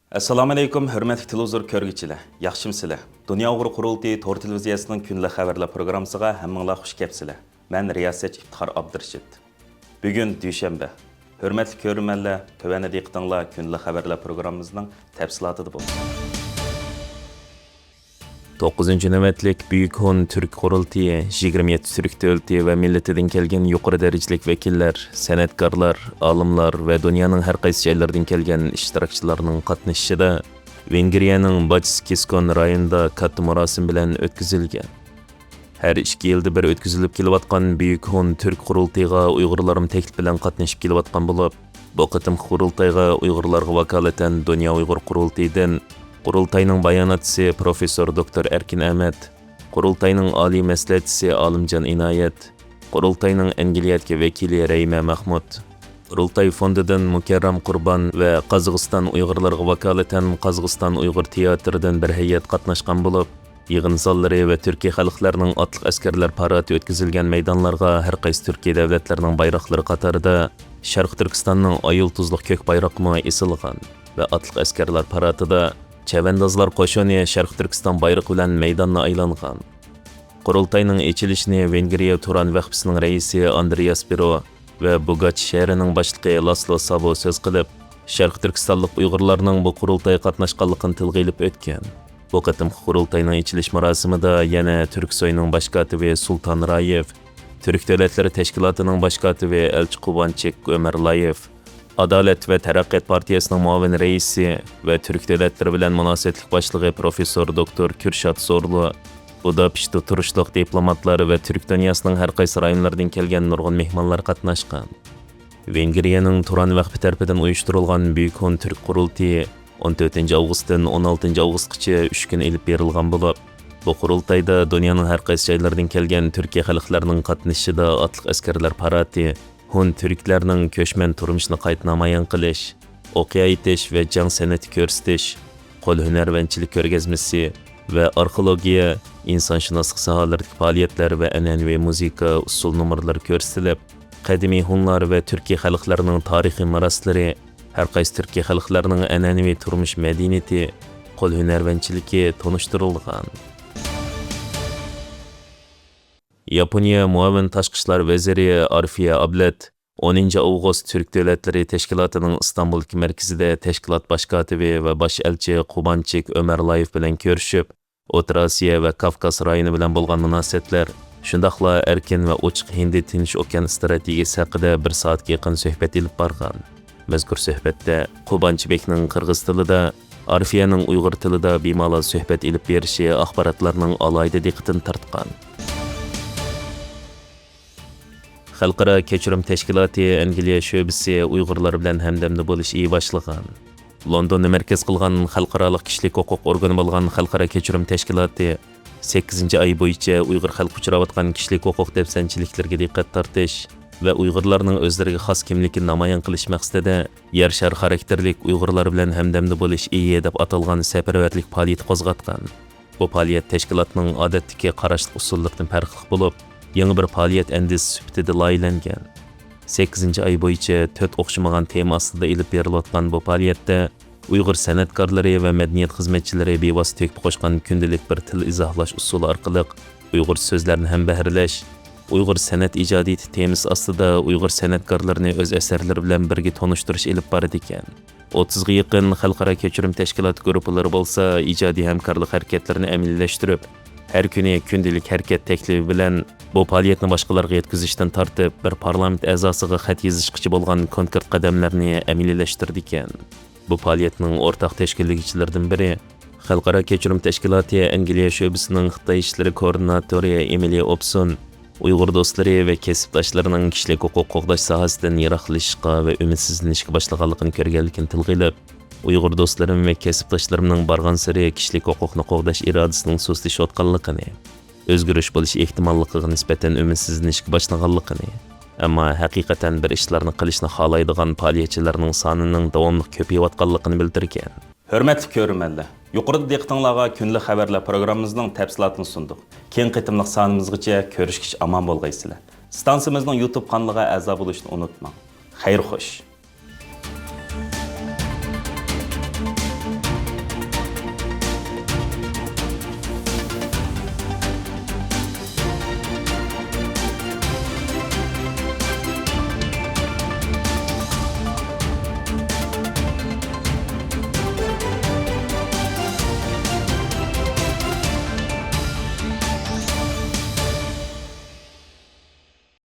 Assalomu alaykum, hurmatli televizor ko'rguvchilar. Yaxshimsizlar? Dunyo Uyg'ur qurultiyi Tor televiziyasining kunlik xabarlar programmasiga hammanglar xush kelibsizlar. Men riyosatchi Iftixor Abdurashid. Bugun dushanba. Hurmatli ko'rmanlar, tövəndə diqqətinizlər kunlik xabarlar programmamızın təfsilatı bo'lsin. 9. navbatlik Buyuk Hun Türk Qurultiyi 27 Türk dövləti və milletidən kelgan yuqori darajalik vakillar, san'atkorlar, olimlar və dunyoning har qaysi joylaridan kelgan ishtirokchilarning qatnashishida Vengriyaning Bachskiskon rayonida katta marosim bilan o'tkazilgan. Her 2 yilda bir o'tkazilib kelayotgan Buyuk Hun Türk Qurultiyiga Uyg'urlarim taklif bilan qatnashib kelayotgan bo'lib, bu qitim qurultayga Uyg'urlarga vakolatan Dunyo Uyg'ur Qurultiyidan Qurultayning bayonotchisi Professor Dr. Erkin Ahmed, Qurultayning oliy maslahatchisi Olimjon Inoyat, Qurultayning Angliyadagi vakili Rayma Mahmud, Qurultay fondidan Mukarram Qurbon va Qozog'iston Uyg'urlarga vakolatan Qozog'iston Uyg'ur teatridan bir hay'at qatnashgan bo'lib, yig'in zallari va Turkiya xalqlarining otliq askarlar paradi o'tkazilgan maydonlarga har qaysi Turkiya davlatlarining bayroqlari qatorida Sharq Turkistonning oyul tuzliq ko'k bayroqmi esilgan va otliq askarlar paradida Chavandozlar qo'shini Sharq Turkiston bayrog'i bilan maydonni aylangan. Qurultayning ochilishini Vengriya Turan vaqfisining raisi Andreas Biro va Bugaç shahrining boshlig'i Laslo Sabo so'z qilib, Sharq Turkistonlik Uyg'urlarning bu qurultayga qatnashganligini tilga ilib o'tgan. Bu qatim qurultayning ochilish marosimida yana Turksoyning bosh kotibi Sultan Rayev, Türk Davlatlari Tashkilotining bosh kotibi Elchi Qubanchik Ömerlayev, Adalet ve Teraqqiyot Partiyasining muavin raisi ve Türk Davlatlari bilan munosabatlik boshlig'i Professor Dr. Kürşat Zorlu, Budapestda turishliq diplomatlar ve Türk dunyosining har qaysi rayonlaridan kelgan nurg'un mehmonlar qatnashgan. Vengriyaning Turan vaqfi tarafidan uyushtirilgan Buyuk Hun Türk Qurultiyi 14 avgustdan 16 avgustgacha 3 kun ilib berilgan bo'lib, bu qurultayda dunyoning har qaysi joylaridan kelgan Turkiya xalqlarining qatnashishida otliq askarlar paradi, Hun Türklerinin köşmen turmuşunu qayta namoyon qilish, o'qiya aytish va jang san'ati ko'rsatish, qo'l hunarvanchilik ko'rgazmasi va arxeologiya, insonshunoslik sohalaridagi faoliyatlar va an'anaviy musiqa usul numurlari ko'rsatilib, qadimiy Hunlar va Turkiya xalqlarining tarixiy meroslari, har qaysi Turkiya xalqlarining an'anaviy turmush madaniyati, qo'l hunarvanchiligi tanishtirilgan. Yaponiya muavin tashqi ishlar vaziri Arfiya Ablat 10 avgust Türk Davlatlari Tashkilotining Istanbuldagi markazida tashkilot bosh kotibi va bosh elchi Qubanchik Ömerlayev bilan ko'rishib, O'rta Osiyo va Kavkaz rayoni bilan bo'lgan munosabatlar, shundaqla erkin va ochiq Hindi Tinch okean strategiyasi haqida 1 soatga yaqin suhbat ilib borgan. Mazkur suhbatda Qubanchibekning qirg'iz tilida, Arfiyaning uyg'ur tilida bemalol suhbat ilib berishi axborotlarning alohida diqqatini tortgan. Xalqaro kechirim tashkiloti Angliya sho'bisi Uyg'urlar bilan hamdamda bo'lish iyi boshlagan. Londonni markaz qilgan xalqaro kishilik huquq organi bo'lgan Xalqaro kechirim tashkiloti 8 oy bo'yicha Uyg'ur xalqi uchrayotgan kishilik huquq dafsanchiliklarga diqqat tortish va Uyg'urlarning o'zlariga xos kimligini namoyon qilish maqsadida yer shar xarakterlik Uyg'urlar bilan hamdamda bo'lish iyi deb atalgan safarbarlik faoliyati qo'zg'atgan. Bu faoliyat tashkilotning odatdagi qarashli usullaridan farqli bo'lib, yangi bir faoliyat endisi sifatida loyihalangan. 8 oy bo'yicha 4 o'xshamagan tema ostida ilib berilayotgan bu faoliyatda Uyg'ur san'atkorlari va madaniyat xizmatchilari bevosita to'kib qo'shgan kundalik bir til izohlash usuli orqali Uyg'ur so'zlarini ham bahralash, Uyg'ur san'at ijodiyati temasi ostida Uyg'ur san'atkorlarini o'z asarlari bilan birga tanishtirish ilib boradi ekan. 30 ga yaqin xalqaro kechirim tashkilot guruhlari bo'lsa, ijodiy hamkorlik harakatlarini amaliyalashtirib, her kuni kundalik harakat taklifi bilan bu faoliyatni boshqalarga yetkazishdan tortib, bir parlament a'zosiga xat yozishgacha bo'lgan konkret qadamlarni amaliyalashtirdi ekan. Bu faoliyatning o'rtaq tashkilotchilaridan biri Xalqaro kechirim tashkiloti Angliya sho'bisining Xitoy ishlari koordinatori Emily Opson, Uyg'ur do'stlari va kasbdoshlarining kishilik huquq qo'g'dash sohasidan yiroqlashishga va umidsizlanishga boshlaganligini ko'rganligini tilga ilib, Uyg'ur do'stlarim va kasbdoshlarimning borgan sari kishilik huquqni qo'g'dash irodasining sustlashayotganligini, o'zgarish bo'lish ehtimolligiga nisbatan umidsizlanishga boshlaganligini, ammo haqiqatan bir ishlarni qilishni xohlaydigan faoliyatchilarning sonining davomli ko'payayotganligini bildirgan. Hurmatli ko'rmanlar, yuqorida diqqatingizga kunlik xabarlar programmamizning tafsilotini sundik. Keng qitimliq sonimizgacha ko'rishgich omon bo'lgaysizlar. Stansiyamizning YouTube kanaliga a'zo bo'lishni unutmang. Xayr xo'sh.